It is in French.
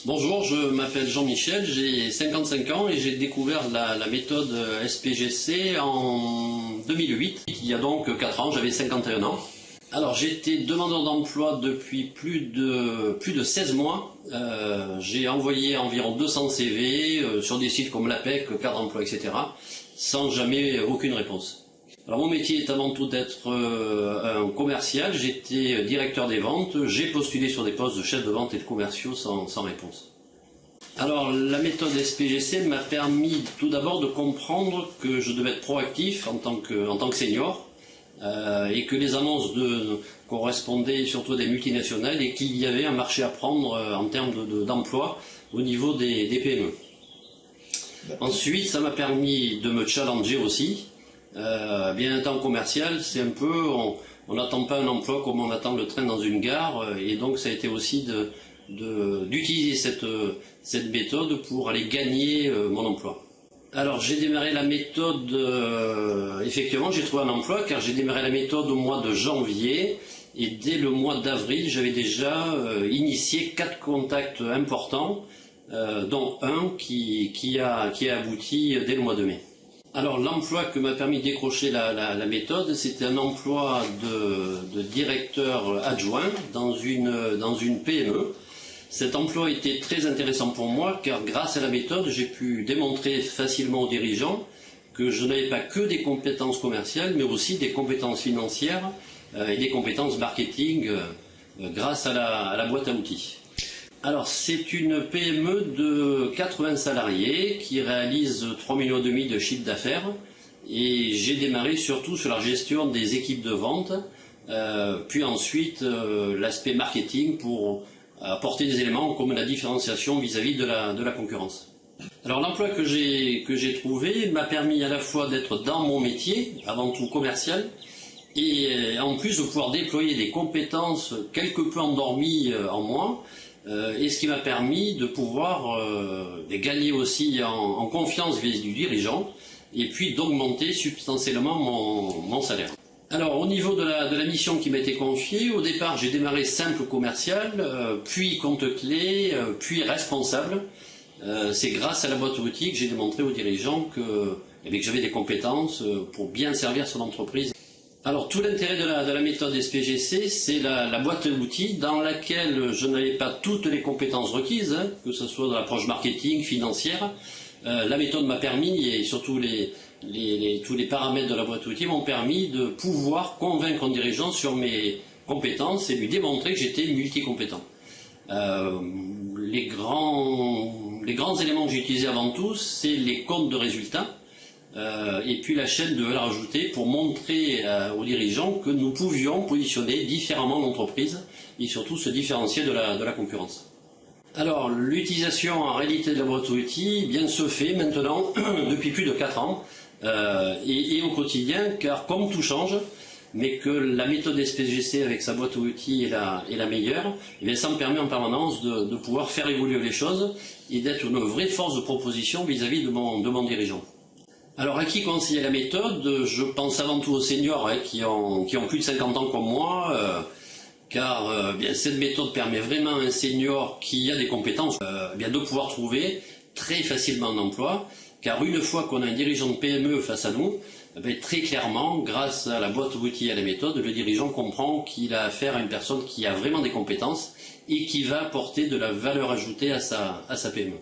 Bonjour, je m'appelle Jean-Michel, j'ai 55 ans et j'ai découvert la méthode SPGC en 2008. Il y a donc 4 ans, j'avais 51 ans. Alors j'étais demandeur d'emploi depuis plus de 16 mois. J'ai envoyé environ 200 CV sur des sites comme l'APEC, Cadre Emploi, etc. sans jamais aucune réponse. Alors mon métier est avant tout d'être un commercial, j'étais directeur des ventes, j'ai postulé sur des postes de chef de vente et de commerciaux sans réponse. Alors la méthode SPGC m'a permis tout d'abord de comprendre que je devais être proactif en tant que senior et que les annonces correspondaient surtout à des multinationales et qu'il y avait un marché à prendre en termes d'emploi au niveau des PME. Ensuite ça m'a permis de me challenger aussi. Bien étant commercial, c'est un peu, on n'attend pas un emploi comme on attend le train dans une gare, et donc ça a été aussi d'utiliser cette méthode pour aller gagner mon emploi. Alors j'ai démarré la méthode, effectivement j'ai trouvé un emploi car j'ai démarré la méthode au mois de janvier et dès le mois d'avril j'avais déjà initié 4 contacts importants, dont un qui a abouti dès le mois de mai. Alors l'emploi que m'a permis de décrocher la méthode, c'était un emploi de directeur adjoint dans une PME. Cet emploi était très intéressant pour moi car grâce à la méthode, j'ai pu démontrer facilement aux dirigeants que je n'avais pas que des compétences commerciales, mais aussi des compétences financières et des compétences marketing grâce à la boîte à outils. Alors c'est une PME de 80 salariés qui réalise 3,5 millions de chiffre d'affaires et j'ai démarré surtout sur la gestion des équipes de vente, puis ensuite l'aspect marketing pour apporter des éléments comme la différenciation vis-à-vis de la concurrence. Alors l'emploi que j'ai trouvé m'a permis à la fois d'être dans mon métier, avant tout commercial, et en plus de pouvoir déployer des compétences quelque peu endormies en moi, et ce qui m'a permis de pouvoir gagner aussi en confiance vis-à-vis du dirigeant et puis d'augmenter substantiellement mon salaire. Alors au niveau de la mission qui m'a été confiée, au départ j'ai démarré simple commercial, puis compte clé, puis responsable. C'est grâce à la boîte à outils que j'ai démontré aux dirigeants que j'avais des compétences pour bien servir son entreprise. Alors tout l'intérêt de la méthode SPGC, c'est la boîte à outils dans laquelle je n'avais pas toutes les compétences requises, que ce soit dans l'approche marketing, financière. La méthode m'a permis, et surtout tous les paramètres de la boîte à outils m'ont permis de pouvoir convaincre un dirigeant sur mes compétences et lui démontrer que j'étais multicompétent. Les grands éléments que j'ai utilisés avant tout, c'est les comptes de résultats. Et puis la chaîne de valeur ajoutée pour montrer aux dirigeants que nous pouvions positionner différemment l'entreprise et surtout se différencier de la concurrence. Alors l'utilisation en réalité de la boîte à outils se fait maintenant depuis plus de 4 ans et au quotidien car comme tout change, mais que la méthode SPGC avec sa boîte à outils est la meilleure, ça me permet en permanence de pouvoir faire évoluer les choses et d'être une vraie force de proposition vis-à-vis de mon dirigeant. Alors à qui conseiller la méthode? Je pense avant tout aux seniors qui ont plus de 50 ans comme moi, car cette méthode permet vraiment à un senior qui a des compétences de pouvoir trouver très facilement un emploi, car une fois qu'on a un dirigeant de PME face à nous, très clairement, grâce à la boîte à outils et à la méthode, le dirigeant comprend qu'il a affaire à une personne qui a vraiment des compétences et qui va apporter de la valeur ajoutée à sa PME.